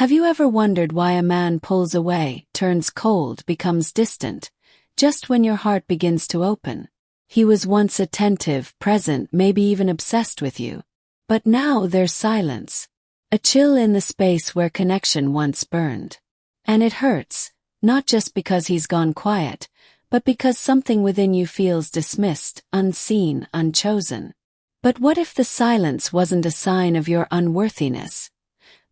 Have you ever wondered why a man pulls away, turns cold, becomes distant, just when your heart begins to open? He was once attentive, present, maybe even obsessed with you. But now there's silence. A chill in the space where connection once burned. And it hurts, not just because he's gone quiet, but because something within you feels dismissed, unseen, unchosen. But what if the silence wasn't a sign of your unworthiness,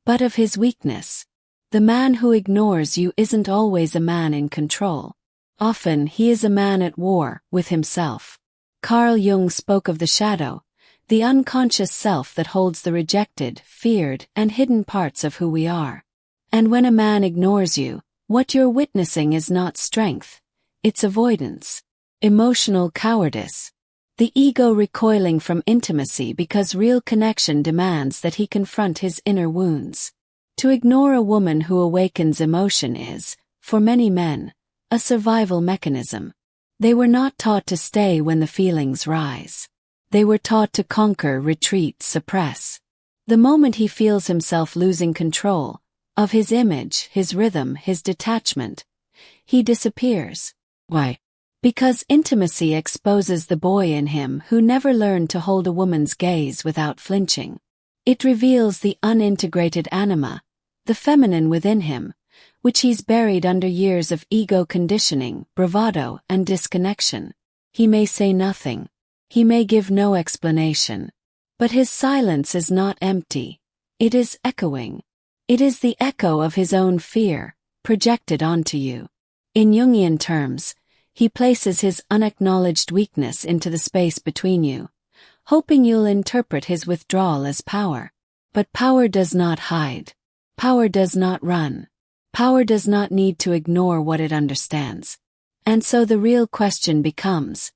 but of his weakness? The man who ignores you isn't always a man in control. Often he is a man at war with himself. Carl Jung spoke of the shadow, the unconscious self that holds the rejected, feared, and hidden parts of who we are. And when a man ignores you, what you're witnessing is not strength, it's avoidance, emotional cowardice. The ego recoiling from intimacy because real connection demands that he confront his inner wounds. To ignore a woman who awakens emotion is, for many men, a survival mechanism. They were not taught to stay when the feelings rise. They were taught to conquer, retreat, suppress. The moment he feels himself losing control of his image, his rhythm, his detachment, he disappears. Why? Because intimacy exposes the boy in him who never learned to hold a woman's gaze without flinching. It reveals the unintegrated anima, the feminine within him, which he's buried under years of ego conditioning, bravado, and disconnection. He may say nothing. He may give no explanation. But his silence is not empty. It is echoing. It is the echo of his own fear, projected onto you. In Jungian terms, he places his unacknowledged weakness into the space between you, hoping you'll interpret his withdrawal as power. But power does not hide. Power does not run. Power does not need to ignore what it understands. And so the real question becomes,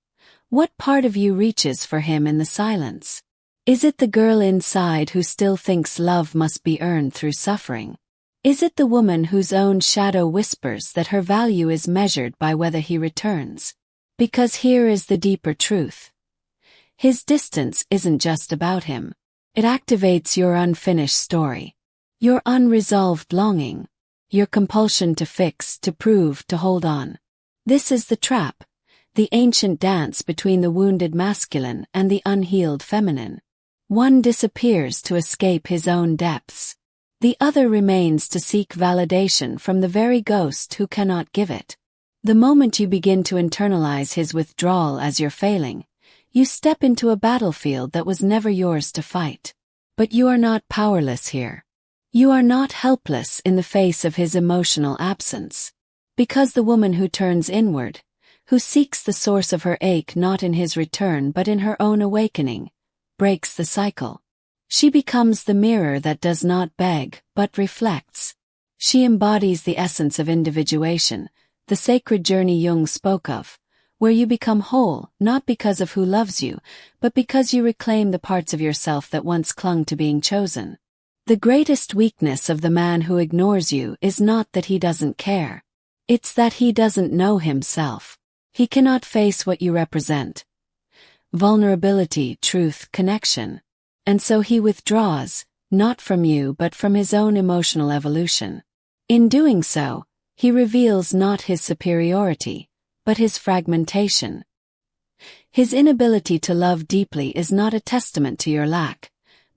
what part of you reaches for him in the silence? Is it the girl inside who still thinks love must be earned through suffering? Is it the woman whose own shadow whispers that her value is measured by whether he returns? Because here is the deeper truth. His distance isn't just about him. It activates your unfinished story. Your unresolved longing. Your compulsion to fix, to prove, to hold on. This is the trap. The ancient dance between the wounded masculine and the unhealed feminine. One disappears to escape his own depths. The other remains to seek validation from the very ghost who cannot give it. The moment you begin to internalize his withdrawal as your failing, you step into a battlefield that was never yours to fight. But you are not powerless here. You are not helpless in the face of his emotional absence. Because the woman who turns inward, who seeks the source of her ache not in his return but in her own awakening, breaks the cycle. She becomes the mirror that does not beg, but reflects. She embodies the essence of individuation, the sacred journey Jung spoke of, where you become whole, not because of who loves you, but because you reclaim the parts of yourself that once clung to being chosen. The greatest weakness of the man who ignores you is not that he doesn't care. It's that he doesn't know himself. He cannot face what you represent. Vulnerability, truth, connection. And so he withdraws, not from you but from his own emotional evolution. In doing so, he reveals not his superiority, but his fragmentation. His inability to love deeply is not a testament to your lack,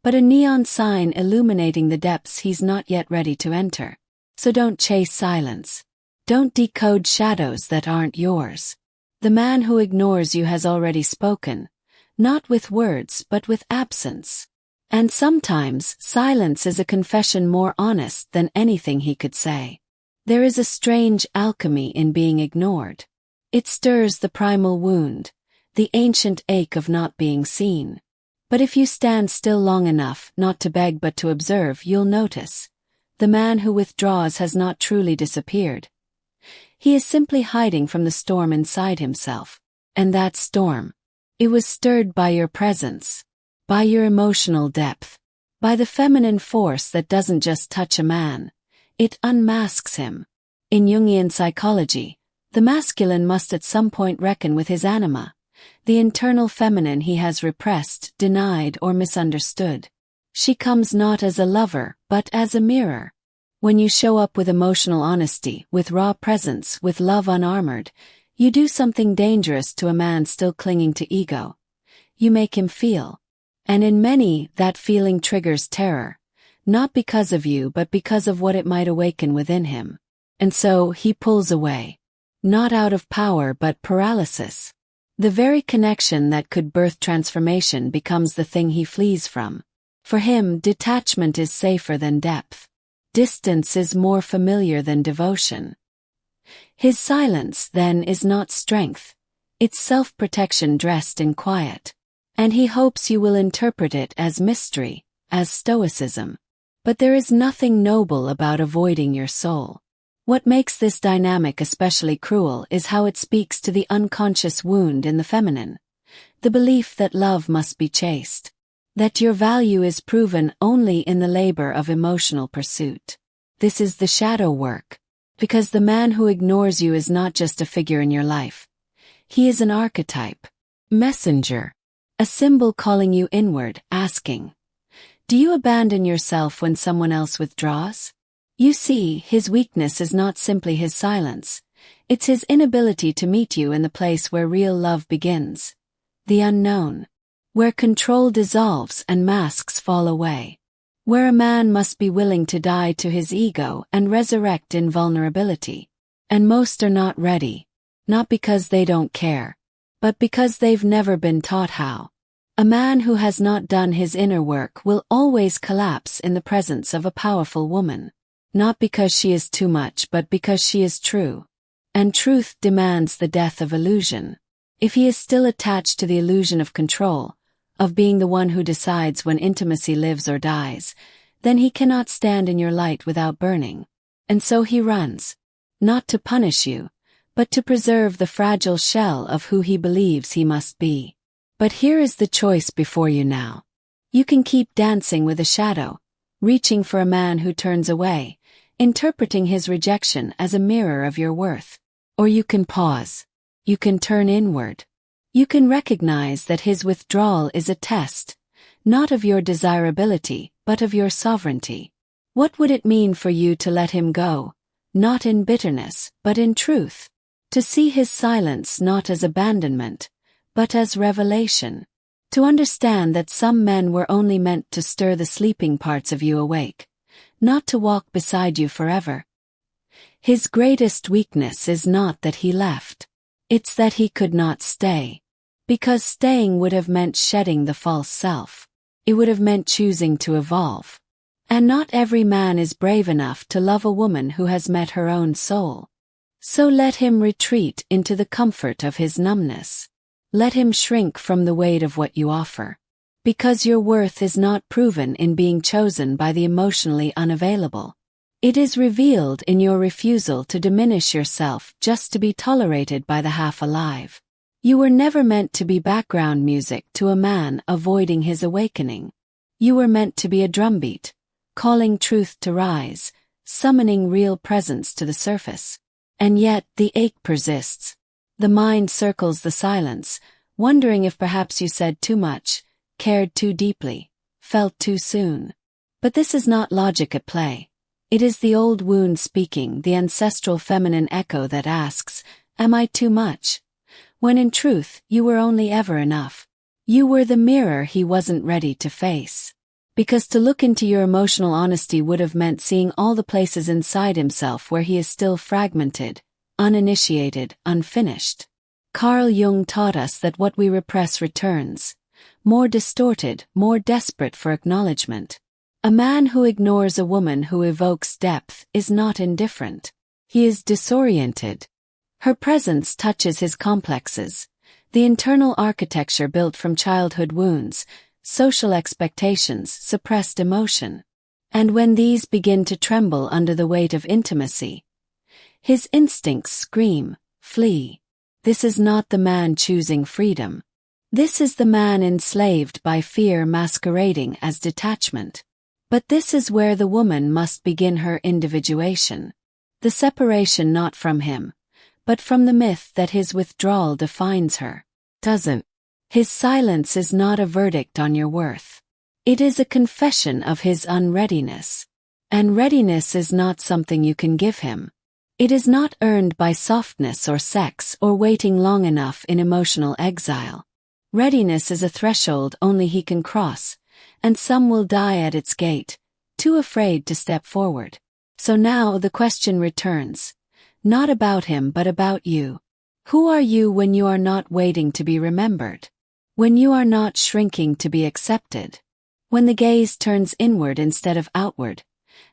but a neon sign illuminating the depths he's not yet ready to enter. So don't chase silence. Don't decode shadows that aren't yours. The man who ignores you has already spoken, not with words but with absence. And sometimes silence is a confession more honest than anything he could say. There is a strange alchemy in being ignored. It stirs the primal wound, the ancient ache of not being seen. But if you stand still long enough, not to beg but to observe, you'll notice. The man who withdraws has not truly disappeared. He is simply hiding from the storm inside himself. And that storm, it was stirred by your presence, by your emotional depth, by the feminine force that doesn't just touch a man, it unmasks him. In Jungian psychology, the masculine must at some point reckon with his anima, the internal feminine he has repressed, denied, or misunderstood. She comes not as a lover, but as a mirror. When you show up with emotional honesty, with raw presence, with love unarmored, you do something dangerous to a man still clinging to ego. You make him feel. And in many, that feeling triggers terror. Not because of you but because of what it might awaken within him. And so, he pulls away. Not out of power but paralysis. The very connection that could birth transformation becomes the thing he flees from. For him, detachment is safer than depth. Distance is more familiar than devotion. His silence, then, is not strength. It's self-protection dressed in quiet. And he hopes you will interpret it as mystery, as stoicism. But there is nothing noble about avoiding your soul. What makes this dynamic especially cruel is how it speaks to the unconscious wound in the feminine. The belief that love must be chaste. That your value is proven only in the labor of emotional pursuit. This is the shadow work. Because the man who ignores you is not just a figure in your life. He is an archetype. Messenger. A symbol calling you inward, asking, do you abandon yourself when someone else withdraws? You see, his weakness is not simply his silence. It's his inability to meet you in the place where real love begins. The unknown. Where control dissolves and masks fall away. Where a man must be willing to die to his ego and resurrect in vulnerability. And most are not ready. Not because they don't care. But because they've never been taught how. A man who has not done his inner work will always collapse in the presence of a powerful woman. Not because she is too much but because she is true. And truth demands the death of illusion. If he is still attached to the illusion of control, of being the one who decides when intimacy lives or dies, then he cannot stand in your light without burning. And so he runs. Not to punish you, but to preserve the fragile shell of who he believes he must be. But here is the choice before you now. You can keep dancing with a shadow, reaching for a man who turns away, interpreting his rejection as a mirror of your worth. Or you can pause. You can turn inward. You can recognize that his withdrawal is a test, not of your desirability, but of your sovereignty. What would it mean for you to let him go, not in bitterness, but in truth? To see his silence not as abandonment, but as revelation. To understand that some men were only meant to stir the sleeping parts of you awake, not to walk beside you forever. His greatest weakness is not that he left. It's that he could not stay. Because staying would have meant shedding the false self. It would have meant choosing to evolve. And not every man is brave enough to love a woman who has met her own soul. So let him retreat into the comfort of his numbness. Let him shrink from the weight of what you offer. Because your worth is not proven in being chosen by the emotionally unavailable. It is revealed in your refusal to diminish yourself just to be tolerated by the half-alive. You were never meant to be background music to a man avoiding his awakening. You were meant to be a drumbeat, calling truth to rise, summoning real presence to the surface. And yet the ache persists. The mind circles the silence, wondering if perhaps you said too much, cared too deeply, felt too soon. But this is not logic at play. It is the old wound speaking, the ancestral feminine echo that asks, am I too much? When in truth, you were only ever enough. You were the mirror he wasn't ready to face. Because to look into your emotional honesty would have meant seeing all the places inside himself where he is still fragmented, uninitiated, unfinished. Carl Jung taught us that what we repress returns. More distorted, more desperate for acknowledgement. A man who ignores a woman who evokes depth is not indifferent. He is disoriented. Her presence touches his complexes, the internal architecture built from childhood wounds, social expectations, suppressed emotion. And when these begin to tremble under the weight of intimacy, his instincts scream, flee. This is not the man choosing freedom. This is the man enslaved by fear masquerading as detachment. But this is where the woman must begin her individuation. The separation not from him, but from the myth that his withdrawal defines her. Doesn't. His silence is not a verdict on your worth. It is a confession of his unreadiness. And readiness is not something you can give him. It is not earned by softness or sex or waiting long enough in emotional exile. Readiness is a threshold only he can cross, and some will die at its gate, too afraid to step forward. So now the question returns, not about him but about you. Who are you when you are not waiting to be remembered? When you are not shrinking to be accepted? When the gaze turns inward instead of outward,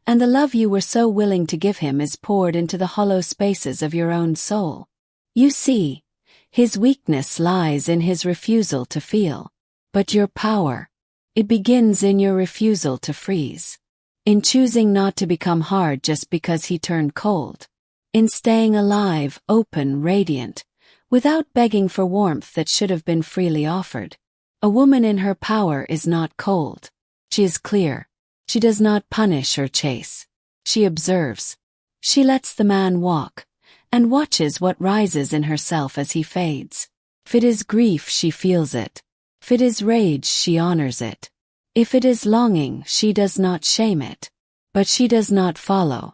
and the love you were so willing to give him is poured into the hollow spaces of your own soul? You see, his weakness lies in his refusal to feel. But your power, it begins in your refusal to freeze. In choosing not to become hard just because he turned cold. In staying alive, open, radiant, without begging for warmth that should have been freely offered. A woman in her power is not cold. She is clear. She does not punish or chase. She observes. She lets the man walk, and watches what rises in herself as he fades. If it is grief, she feels it. If it is rage, she honors it. If it is longing, she does not shame it. But she does not follow.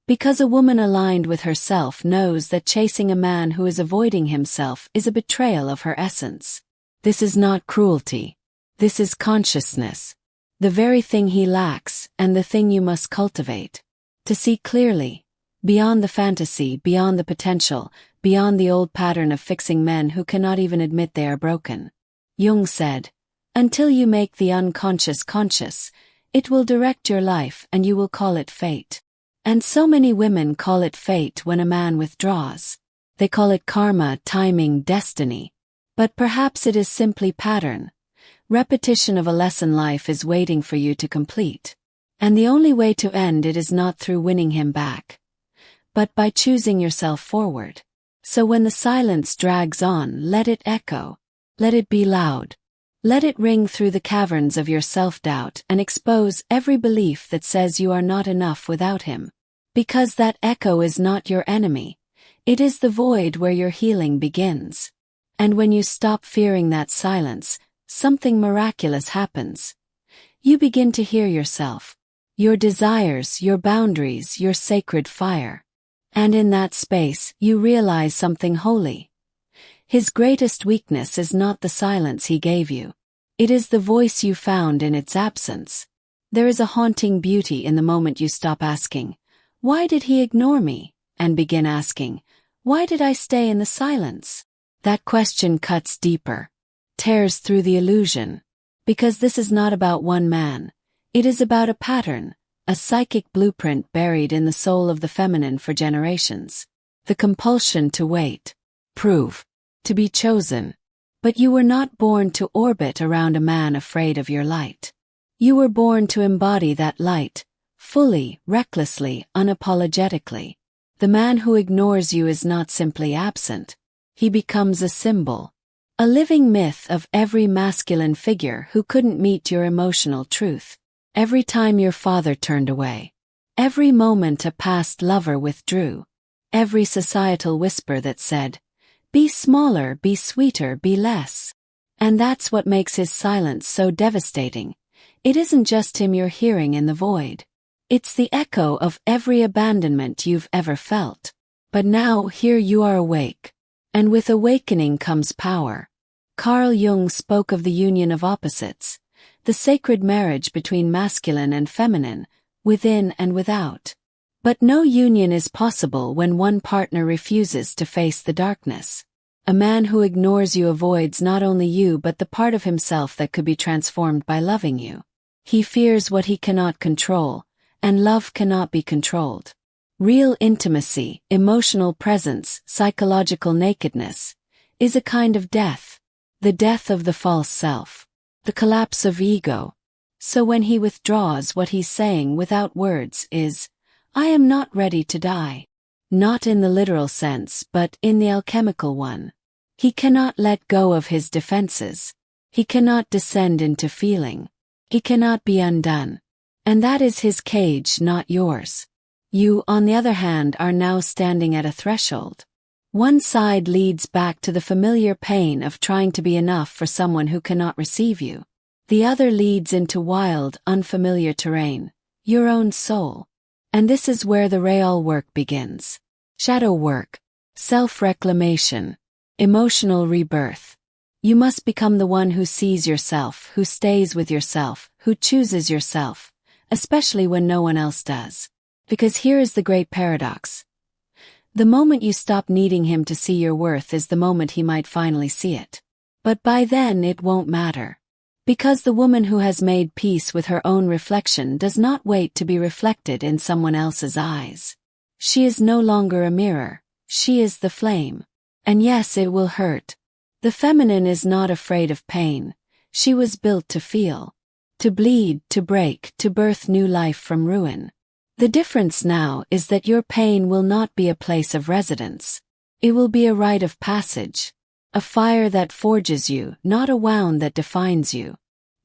Because a woman aligned with herself knows that chasing a man who is avoiding himself is a betrayal of her essence. This is not cruelty. This is consciousness. The very thing he lacks, and the thing you must cultivate. To see clearly, beyond the fantasy, beyond the potential, beyond the old pattern of fixing men who cannot even admit they are broken. Jung said, "Until you make the unconscious conscious, it will direct your life and you will call it fate." And so many women call it fate when a man withdraws. They call it karma, timing, destiny. But perhaps it is simply pattern. Repetition of a lesson life is waiting for you to complete. And the only way to end it is not through winning him back, but by choosing yourself forward. So when the silence drags on, let it echo. Let it be loud. Let it ring through the caverns of your self-doubt and expose every belief that says you are not enough without him. Because that echo is not your enemy. It is the void where your healing begins. And when you stop fearing that silence, something miraculous happens. You begin to hear yourself, your desires, your boundaries, your sacred fire. And in that space, you realize something holy. His greatest weakness is not the silence he gave you. It is the voice you found in its absence. There is a haunting beauty in the moment you stop asking, "Why did he ignore me?" and begin asking, "Why did I stay in the silence?" That question cuts deeper, tears through the illusion. Because this is not about one man. It is about a pattern, a psychic blueprint buried in the soul of the feminine for generations. The compulsion to wait, prove, to be chosen. But you were not born to orbit around a man afraid of your light. You were born to embody that light, fully, recklessly, unapologetically. The man who ignores you is not simply absent. He becomes a symbol, a living myth of every masculine figure who couldn't meet your emotional truth. Every time your father turned away. Every moment a past lover withdrew. Every societal whisper that said, "Be smaller, be sweeter, be less." And that's what makes his silence so devastating. It isn't just him you're hearing in the void. It's the echo of every abandonment you've ever felt. But now here you are awake. And with awakening comes power. Carl Jung spoke of the union of opposites, the sacred marriage between masculine and feminine, within and without. But no union is possible when one partner refuses to face the darkness. A man who ignores you avoids not only you but the part of himself that could be transformed by loving you. He fears what he cannot control, and love cannot be controlled. Real intimacy, emotional presence, psychological nakedness, is a kind of death. The death of the false self. The collapse of ego. So when he withdraws, what he's saying without words is, "I am not ready to die." Not in the literal sense, but in the alchemical one. He cannot let go of his defenses. He cannot descend into feeling. He cannot be undone. And that is his cage, not yours. You, on the other hand, are now standing at a threshold. One side leads back to the familiar pain of trying to be enough for someone who cannot receive you. The other leads into wild, unfamiliar terrain. your own soul. And this is where the real work begins. Shadow work, self-reclamation, emotional rebirth. You must become the one who sees yourself, who stays with yourself, who chooses yourself, especially when no one else does. Because here is the great paradox. The moment you stop needing him to see your worth is the moment he might finally see it. But by then it won't matter. Because the woman who has made peace with her own reflection does not wait to be reflected in someone else's eyes. She is no longer a mirror, she is the flame. And yes, it will hurt. The feminine is not afraid of pain. She was built to feel, to bleed, to break, to birth new life from ruin. The difference now is that your pain will not be a place of residence. It will be a rite of passage. A fire that forges you, not a wound that defines you.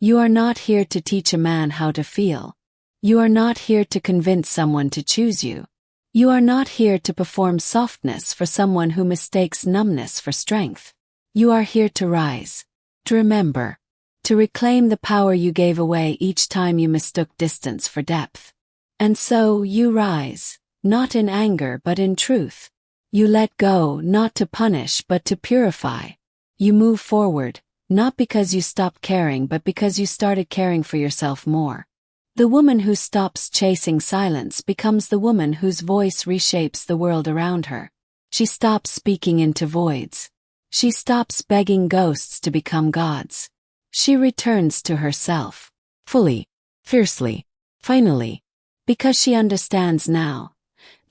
You are not here to teach a man how to feel. You are not here to convince someone to choose you. You are not here to perform softness for someone who mistakes numbness for strength. You are here to rise, to remember, to reclaim the power you gave away each time you mistook distance for depth. And so you rise, not in anger but in truth. You let go, not to punish but to purify. You move forward, not because you stopped caring but because you started caring for yourself more. The woman who stops chasing silence becomes the woman whose voice reshapes the world around her. She stops speaking into voids. She stops begging ghosts to become gods. She returns to herself, fully, fiercely, finally, because she understands now.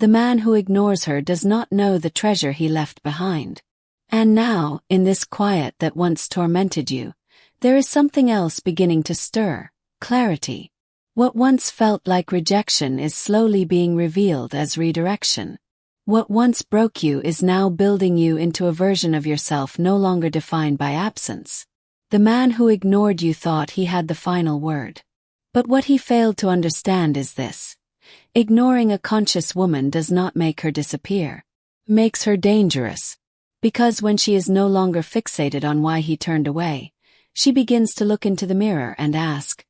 The man who ignores her does not know the treasure he left behind. And now, in this quiet that once tormented you, there is something else beginning to stir, clarity. What once felt like rejection is slowly being revealed as redirection. What once broke you is now building you into a version of yourself no longer defined by absence. The man who ignored you thought he had the final word. But what he failed to understand is this. Ignoring a conscious woman does not make her disappear. Makes her dangerous. Because when she is no longer fixated on why he turned away, she begins to look into the mirror and ask,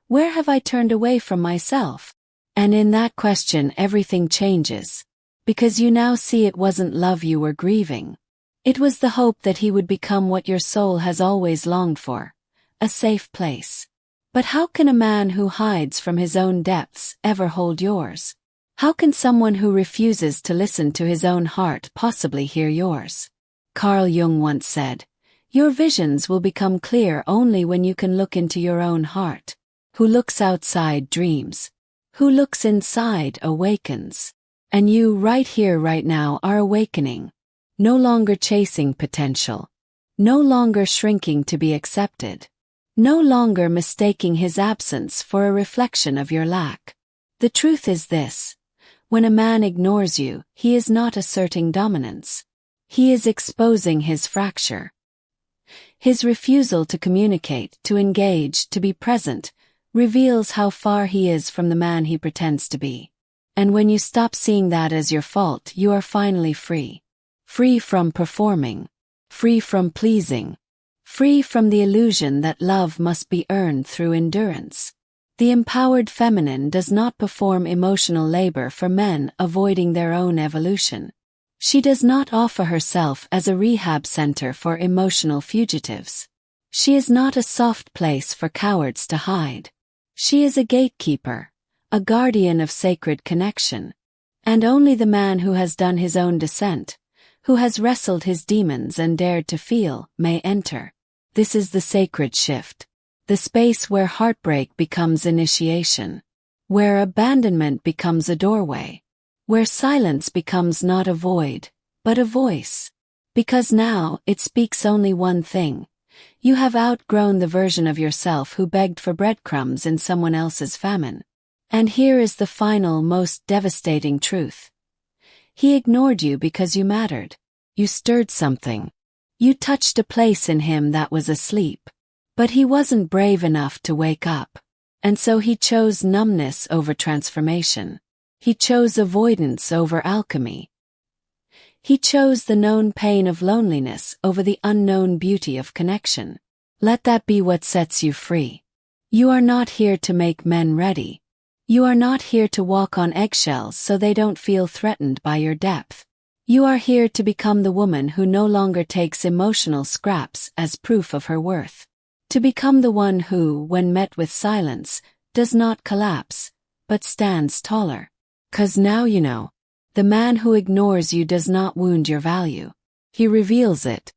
where have I turned away from myself? And in that question everything changes. Because you now see it wasn't love you were grieving. It was the hope that he would become what your soul has always longed for, a safe place. But how can a man who hides from his own depths ever hold yours? How can someone who refuses to listen to his own heart possibly hear yours? Carl Jung once said, your visions will become clear only when you can look into your own heart. Who looks outside dreams. Who looks inside awakens. And you right here right now are awakening. No longer chasing potential. No longer shrinking to be accepted. No longer mistaking his absence for a reflection of your lack. The truth is this. When a man ignores you, he is not asserting dominance. He is exposing his fracture. His refusal to communicate, to engage, to be present, reveals how far he is from the man he pretends to be. And when you stop seeing that as your fault, you are finally free. Free from performing. Free from pleasing. Free from the illusion that love must be earned through endurance. The empowered feminine does not perform emotional labor for men avoiding their own evolution. She does not offer herself as a rehab center for emotional fugitives. She is not a soft place for cowards to hide. She is a gatekeeper, a guardian of sacred connection. And only the man who has done his own descent, who has wrestled his demons and dared to feel, may enter. This is the sacred shift. The space where heartbreak becomes initiation. Where abandonment becomes a doorway. Where silence becomes not a void, but a voice. Because now, it speaks only one thing. You have outgrown the version of yourself who begged for breadcrumbs in someone else's famine. And here is the final, most devastating truth. He ignored you because you mattered. You stirred something. You touched a place in him that was asleep. But he wasn't brave enough to wake up. And so he chose numbness over transformation. He chose avoidance over alchemy. He chose the known pain of loneliness over the unknown beauty of connection. Let that be what sets you free. You are not here to make men ready. You are not here to walk on eggshells so they don't feel threatened by your depth. You are here to become the woman who no longer takes emotional scraps as proof of her worth. To become the one who, when met with silence, does not collapse, but stands taller. 'Cause now you know. The man who ignores you does not wound your value. He reveals it.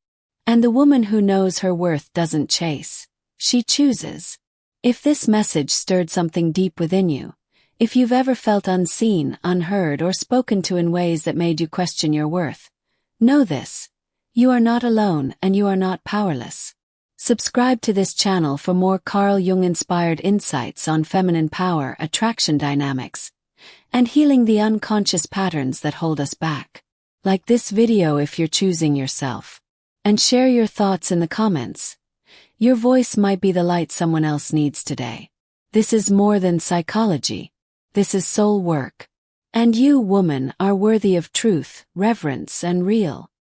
And the woman who knows her worth doesn't chase. She chooses. If this message stirred something deep within you, if you've ever felt unseen, unheard, or spoken to in ways that made you question your worth, know this. You are not alone and you are not powerless. Subscribe to this channel for more Carl Jung-inspired insights on feminine power, attraction dynamics, and healing the unconscious patterns that hold us back. Like this video if you're choosing yourself. And share your thoughts in the comments. Your voice might be the light someone else needs today. This is more than psychology. This is soul work. And you, woman, are worthy of truth, reverence, and real.